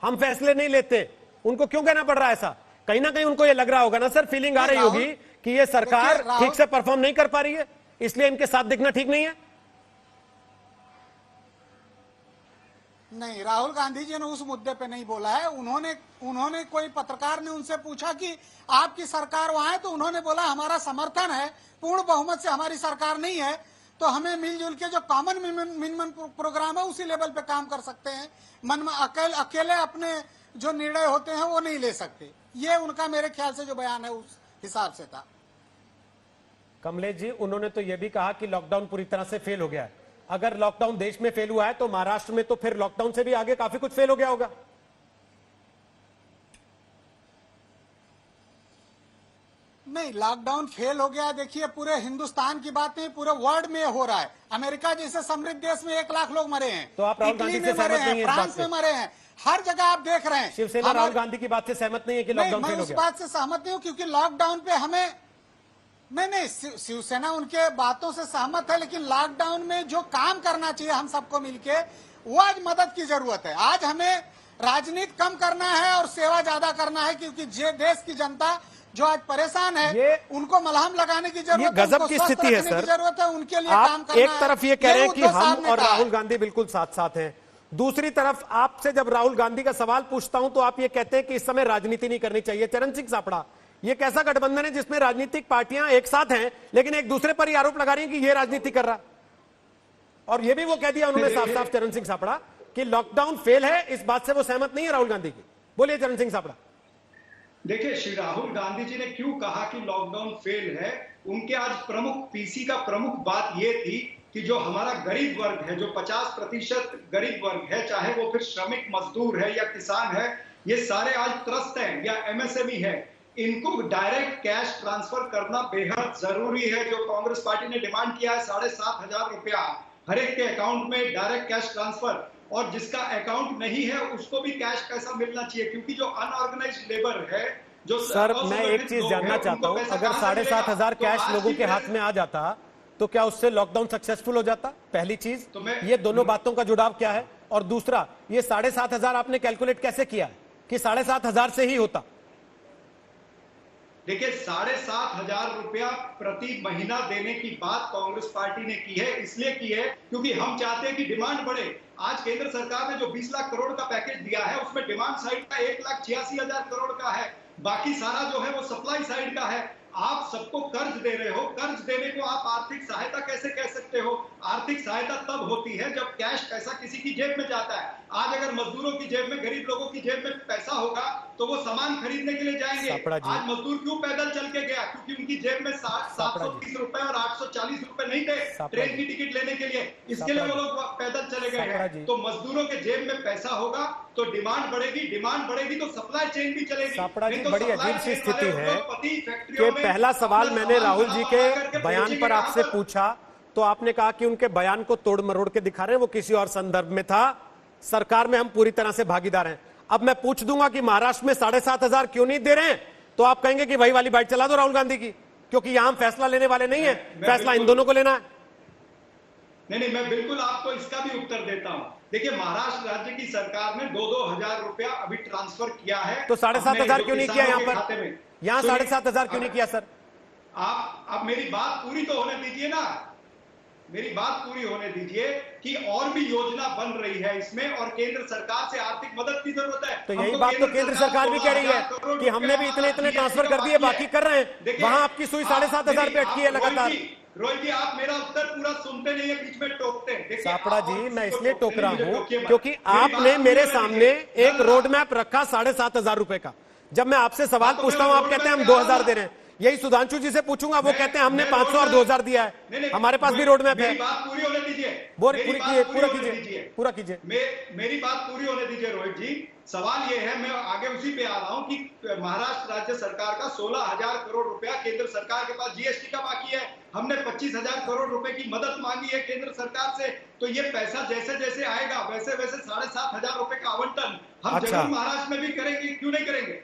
हम फैसले नहीं लेते। उनको क्यों कहना पड़ रहा है ऐसा? कहीं ना कहीं उनको ये लग रहा होगा ना सर, फीलिंग आ रही होगी कि ये सरकार ठीक से परफॉर्म नहीं कर पा रही है, इसलिए इनके साथ दिखना ठीक नहीं है। नहीं, राहुल गांधी जी ने उस मुद्दे पे नहीं बोला है। उन्होंने कोई पत्रकार ने उनसे पूछा कि आपकी सरकार वहां है, तो उन्होंने बोला हमारा समर्थन है, पूर्ण बहुमत से हमारी सरकार नहीं है, तो हमें मिलजुल के जो कॉमन मिनिमम प्रोग्राम है उसी लेवल पे काम कर सकते हैं, मन में अकेले अपने जो निर्णय होते हैं वो नहीं ले सकते। ये उनका मेरे ख्याल से जो बयान है उस हिसाब से था। कमलेश जी, उन्होंने तो यह भी कहा कि लॉकडाउन पूरी तरह से फेल हो गया है। अगर लॉकडाउन देश में फेल हुआ है तो महाराष्ट्र में तो फिर लॉकडाउन से भी आगे काफी कुछ फेल हो गया होगा। नहीं, लॉकडाउन फेल हो गया, देखिए पूरे हिंदुस्तान की बात नहीं, पूरे वर्ल्ड में हो रहा है। अमेरिका जैसे समृद्ध देश में 1 लाख लोग मरे हैं, तो आप राहुल गांधी से सहमत नहीं है? फ्रांस में मरे हैं, हर जगह आप देख रहे हैं। शिवसेना राहुल गांधी की बात से सहमत नहीं है कि लॉकडाउन फेल हो गया? मैं उस बात से सहमत नहीं हूं, क्योंकि लॉकडाउन पे हमें नहीं, शिवसेना उनके बातों से सहमत है, लेकिन लॉकडाउन में जो काम करना चाहिए हम सबको मिलके, वो आज मदद की जरूरत है। आज हमें राजनीति कम करना है और सेवा ज्यादा करना है, क्योंकि देश की जनता जो आज परेशान है उनको मलहम लगाने की जरूरत है, गजब की स्थिति है सर। जरूरत है उनके लिए आप काम करना। एक तरफ ये कह रहे हैं कि हम और राहुल गांधी बिल्कुल साथ साथ हैं, दूसरी तरफ आपसे जब राहुल गांधी का सवाल पूछता हूं तो आप ये कहते हैं कि इस समय राजनीति नहीं करनी चाहिए। चरण सिंह सापड़ा, ये कैसा गठबंधन है जिसमें राजनीतिक पार्टियां एक साथ हैं लेकिन एक दूसरे पर ही आरोप लगा रही हैं कि ये राजनीति कर रहा? और ये भी वो कह दिया उन्होंने साफ साफ, चरण सिंह सापड़ा, कि लॉकडाउन फेल है, इस बात से वो सहमत नहीं है राहुल गांधी की। बोलिए चरण सिंह सापड़ा। देखिए, श्री राहुल गांधी जी ने क्यों कहा कि लॉकडाउन फेल है? उनके आज प्रमुख पीसी का प्रमुख बात यह थी कि जो हमारा गरीब वर्ग है, जो 50% गरीब वर्ग है, चाहे वो फिर श्रमिक मजदूर है या किसान है, ये सारे आज त्रस्त हैं या एमएसएमई है, इनको डायरेक्ट कैश ट्रांसफर करना बेहद जरूरी है। जो कांग्रेस पार्टी ने डिमांड किया है 7,500 रुपया हर एक के अकाउंट में डायरेक्ट कैश ट्रांसफर, और जिसका अकाउंट नहीं है उसको भी कैश पैसा मिलना चाहिए, क्योंकि जो अनऑर्गेनाइज्ड लेबर है, जो सर मैं एक चीज जानना चाहता हूं, अगर 7,500 कैश लोगों के हाथ में आ जाता तो क्या उससे लॉकडाउन सक्सेसफुल हो जाता? पहली चीज तो ये दोनों बातों का जुड़ाव क्या है? और दूसरा, ये 7,500 आपने कैलकुलेट कैसे किया कि 7,500 से ही होता? देखिए, 7,500 रुपया प्रति महीना देने की बात कांग्रेस पार्टी ने की है, इसलिए की है क्योंकि हम चाहते हैं कि डिमांड बढ़े। आज केंद्र सरकार ने जो 20 लाख करोड़ का पैकेज दिया है उसमें डिमांड साइड का 1,86,000 करोड़ का है, बाकी सारा जो है वो सप्लाई साइड का है। आप सबको कर्ज दे रहे हो, कर्ज देने को आप आर्थिक सहायता कैसे कह सकते हो? आर्थिक सहायता तब होती है जब कैश पैसा किसी की जेब में जाता है। आज अगर मजदूरों की जेब में, गरीब लोगों की जेब में पैसा होगा तो वो सामान खरीदने के लिए जाएंगे। आज मजदूर क्यों पैदल चल के गया? क्योंकि उनकी जेब में 730 रुपए और 840 रुपए नहीं थे ट्रेन की टिकट लेने के लिए, इसके लिए वो लोग पैदल चले गए। तो मजदूरों के जेब में पैसा होगा तो डिमांड बढ़ेगी, डिमांड बढ़ेगी तो सप्लाई चेन भी चलेगी। तो बड़ी अजीब सी स्थिति है कि पहला सवाल मैंने राहुल जी के बयान पर आपसे पूछा तो आपने कहा कि उनके बयान को तोड़ मरोड़ के दिखा रहे हैं, वो किसी और संदर्भ में था, सरकार में हम पूरी तरह से भागीदार हैं। अब मैं पूछ दूंगा कि महाराष्ट्र में 7,500 क्यों नहीं दे रहे हैं, तो आप कहेंगे कि वही वाली बाइट चला दो राहुल गांधी की, क्योंकि यहां हम फैसला लेने वाले नहीं है, फैसला इन दोनों को लेना है। नहीं, मैं बिल्कुल आपको इसका भी उत्तर देता हूं। देखिए, महाराष्ट्र राज्य की सरकार ने 2-2 हजार रुपया अभी ट्रांसफर किया है, तो 7,500 क्यों नहीं किया यहाँ पर? यहाँ 7,500 क्यों नहीं किया सर? आप मेरी बात पूरी तो होने दीजिए ना, मेरी बात पूरी होने दीजिए कि और भी योजना बन रही है इसमें और केंद्र सरकार से आर्थिक मदद की जरूरत है। तो यही बात तो केंद्र सरकार भी कह रही है कि हमने भी इतने ट्रांसफर कर दिए, बाकी कर रहे हैं। वहां आपकी सुई 7,500 पे अटकी है लगातार। रोहित जी, आप मेरा उत्तर पूरा सुनते नहीं है, बीच में टोकते हैं। सापड़ा जी, मैं इसलिए टोक रहा हूं क्योंकि आपने मेरे सामने एक रोड मैप रखा 7,500 रुपए का। जब मैं आपसे सवाल पूछता हूं आप कहते हैं हम 2,000 दे रहे हैं। यही सुधांशु जी से पूछूंगा, वो कहते हैं हमने 500 और 2,000 दिया है। हमारे पास भी रोड मैप है। बात पूरी होने दीजिए, पूरा कीजिए। मेरी बात पूरी होने दीजिए रोहित जी। सवाल ये है, मैं आगे उसी पे आ रहा हूं कि महाराष्ट्र राज्य सरकार का 16,000 करोड़ रुपया केंद्र सरकार के पास जीएसटी का बाकी है। हमने 25,000 करोड़ रुपए की मदद मांगी है केंद्र सरकार से, तो ये पैसा जैसे जैसे आएगा वैसे वैसे 7,500 रुपए का आवंटन हम जरूर महाराष्ट्र में भी करेंगे, क्यों नहीं करेंगे?